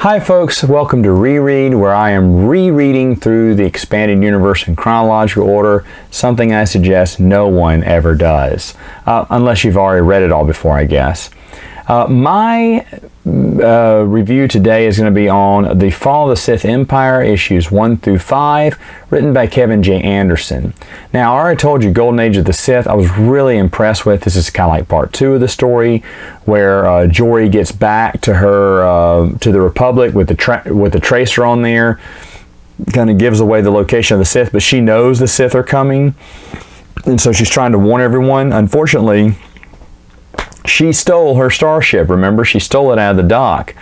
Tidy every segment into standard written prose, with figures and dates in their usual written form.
Hi folks, welcome to Reread, where I am rereading through the expanded universe in chronological order, something I suggest no one ever does, unless you've already read it all before, I guess. My review today is going to be on The Fall of the Sith Empire, issues 1 through 5, written by Kevin J. Anderson. Now, I already told you Golden Age of the Sith I was really impressed with. This is kind of like part 2 of the story, where Jory gets back to her to the Republic with the tracer on there. Kind of gives away the location of the Sith, but she knows the Sith are coming, and so she's trying to warn everyone. Unfortunately, she stole her starship. Remember, she stole it out of the dock,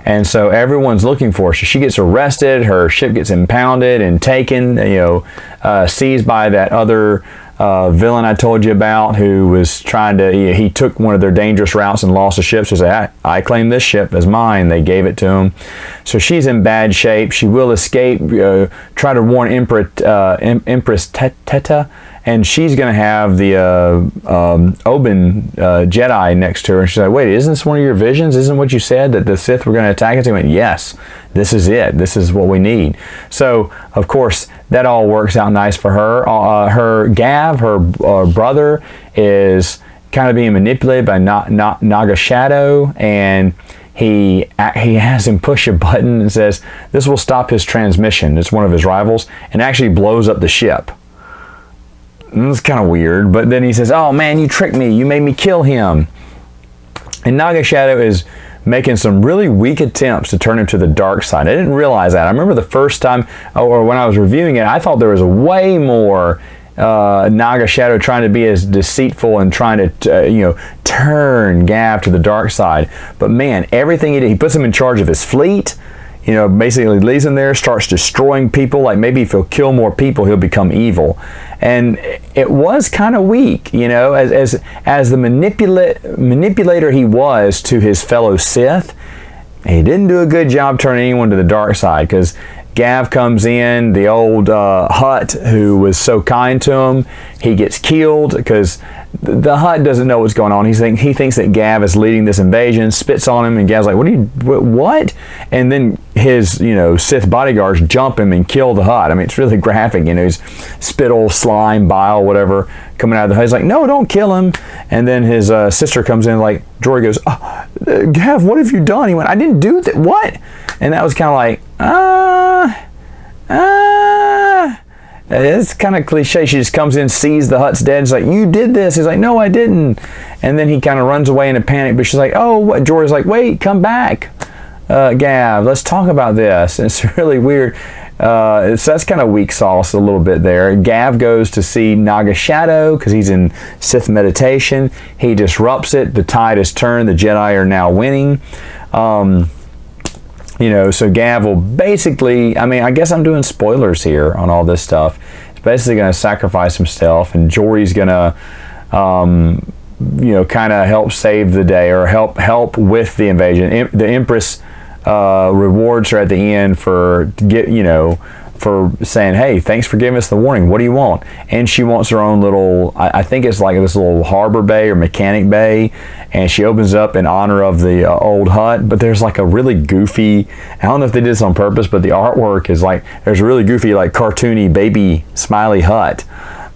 and so everyone's looking for her. So she gets arrested, her ship gets impounded and taken, seized by that other villain I told you about, who was trying to, he took one of their dangerous routes and lost the ship. So he said, I claim this ship as mine. They gave it to him. So she's in bad shape. She will escape, try to warn Empress Teta, and she's going to have the Oben Jedi next to her. And she's like, wait, isn't this one of your visions? Isn't what you said, that the Sith were going to attack us? He went, yes, this is it. This is what we need. So, of course, that all works out nice for her. Her Gav, her brother, is kind of being manipulated by Naga Shadow, and he has him push a button and says, this will stop his transmission. It's one of his rivals, and actually blows up the ship. It's kind of weird, but then he says, oh man, you tricked me, you made me kill him. And Naga Shadow is making some really weak attempts to turn him to the dark side. I didn't realize that. I remember the first time, or when I was reviewing it, I thought there was a way more Naga Shadow trying to be as deceitful and trying to turn Gav to the dark side. But man, everything he did, he puts him in charge of his fleet. Basically leaves him there, starts destroying people. Like, maybe if he'll kill more people, he'll become evil. And it was kind of weak, as the manipulator he was to his fellow Sith. He didn't do a good job turning anyone to the dark side, because Gav comes in, the old Hutt who was so kind to him, he gets killed because the Hutt doesn't know what's going on. He thinks that Gav is leading this invasion, spits on him, and Gav's like, what? And then his, Sith bodyguards jump him and kill the Hutt. I mean, it's really graphic, he's spittle, slime, bile, whatever, coming out of the Hutt. He's like, no, don't kill him. And then his sister comes in, like, Jory goes, Gav, what have you done? He went, I didn't do that. What? And that was kind of like, it's kind of cliche. She just comes in, sees the Hutt's dead. She's like, you did this. He's like, no, I didn't. And then he kind of runs away in a panic. But she's like, oh, what? Jory's like, wait, come back, Gav. Let's talk about this. And it's really weird. So that's kind of weak sauce a little bit there. Gav goes to see Naga Shadow because he's in Sith meditation. He disrupts it. The tide has turned. The Jedi are now winning. So Gav will basically, I guess I'm doing spoilers here on all this stuff. He's basically going to sacrifice himself, and Jory's going to, kind of help save the day, or help with the invasion. The Empress rewards her at the end for saying, hey, thanks for giving us the warning. What do you want? And she wants her own little, I think it's like this little harbor bay or mechanic bay, and she opens up in honor of the old Hutt. But there's like a really goofy, I don't know if they did this on purpose, but the artwork is like, there's a really goofy, like cartoony baby smiley Hutt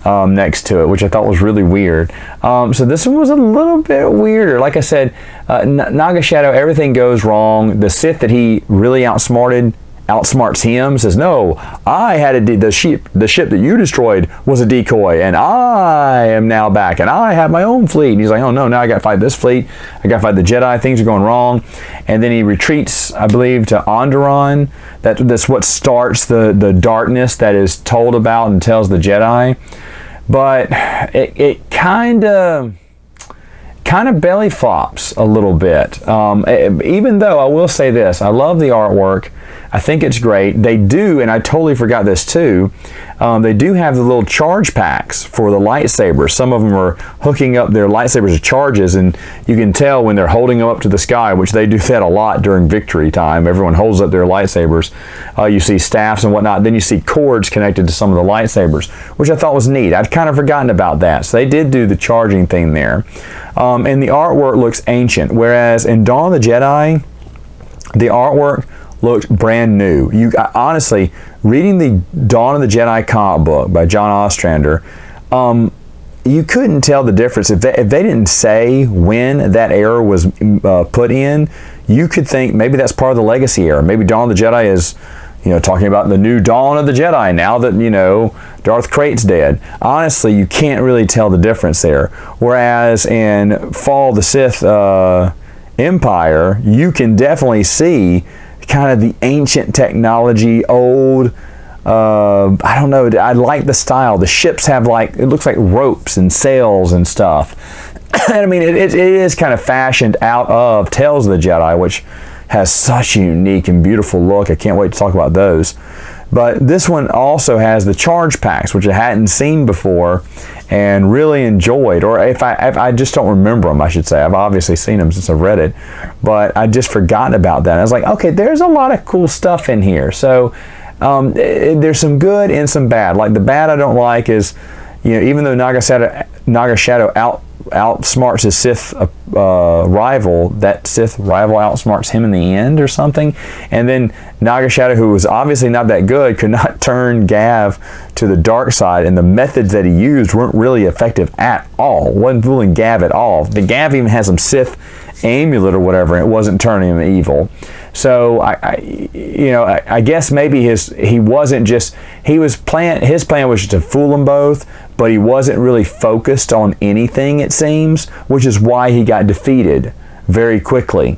next to it, which I thought was really weird. So this one was a little bit weirder. Like I said, Naga Shadow, everything goes wrong. The Sith that he really outsmarts him, says, no, I had the ship that you destroyed was a decoy, and I am now back, and I have my own fleet. And he's like, oh no, now I got to fight this fleet. I got to fight the Jedi. Things are going wrong. And then he retreats, I believe, to Onderon. That's what starts the darkness that is told about and tells the Jedi. But it kind of belly flops a little bit. Even though I will say this, I love the artwork. I think it's great. They do, and I totally forgot this too, they do have the little charge packs for the lightsabers. Some of them are hooking up their lightsabers to charges, and you can tell when they're holding them up to the sky, which they do that a lot during victory time. Everyone holds up their lightsabers. You see staffs and whatnot. Then you see cords connected to some of the lightsabers, which I thought was neat. I'd kind of forgotten about that. So they did do the charging thing there. And the artwork looks ancient, whereas in Dawn of the Jedi, the artwork looked brand new. Honestly, reading the Dawn of the Jedi comic book by John Ostrander, you couldn't tell the difference. If they didn't say when that era was put in, you could think maybe that's part of the legacy era. Maybe Dawn of the Jedi is, talking about the new dawn of the Jedi now that, Darth Krayt's dead. Honestly, you can't really tell the difference there. Whereas in Fall of the Sith Empire, you can definitely see kind of the ancient technology, old, I don't know, I like the style. The ships have it looks like ropes and sails and stuff. And I mean, it is kind of fashioned out of Tales of the Jedi, which has such a unique and beautiful look. I can't wait to talk about those. But this one also has the charge packs, which I hadn't seen before and really enjoyed. Or if I just don't remember them, I should say. I've obviously seen them since I've read it, but I just forgotten about that. I was like, okay, there's a lot of cool stuff in here. So there's some good and some bad. Like the bad I don't like is, even though Naga Shadow outsmarts his Sith rival, that Sith rival outsmarts him in the end or something. And then Naga Shadow, who was obviously not that good, could not turn Gav to the dark side, and the methods that he used weren't really effective at all. Wasn't fooling Gav at all. The Gav even has some Sith amulet or whatever, and it wasn't turning him evil. So I guess maybe his plan was just to fool them both, but he wasn't really focused on anything, it seems, which is why he got defeated very quickly,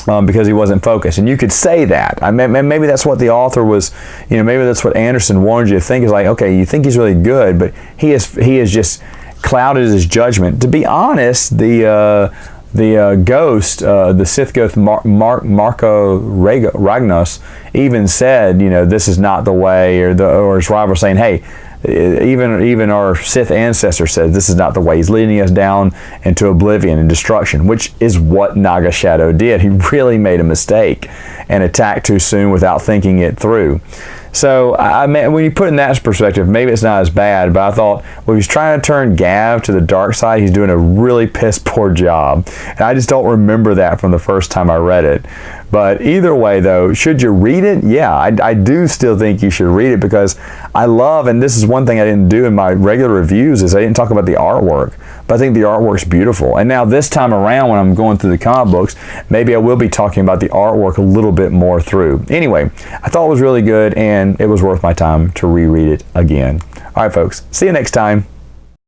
because he wasn't focused. And you could say that. Maybe that's what the author was, maybe that's what Anderson wanted you to think, is like, okay, you think he's really good, but he has just clouded his judgment. To be honest, the ghost, the Sith ghost Marco Ragnos, even said, this is not the way, or his rival saying, hey, even our Sith ancestor said this is not the way. He's leading us down into oblivion and destruction, which is what Naga Shadow did. He really made a mistake and attacked too soon without thinking it through. So when you put it in that perspective, maybe it's not as bad, but I thought, well, he's trying to turn Gav to the dark side. He's doing a really piss poor job. And I just don't remember that from the first time I read it. But either way, though, should you read it? Yeah, I do still think you should read it, because I love, and this is one thing I didn't do in my regular reviews, is I didn't talk about the artwork. But I think the artwork's beautiful. And now this time around, when I'm going through the comic books, maybe I will be talking about the artwork a little bit more through. Anyway, I thought it was really good, and it was worth my time to reread it again. All right, folks, see you next time.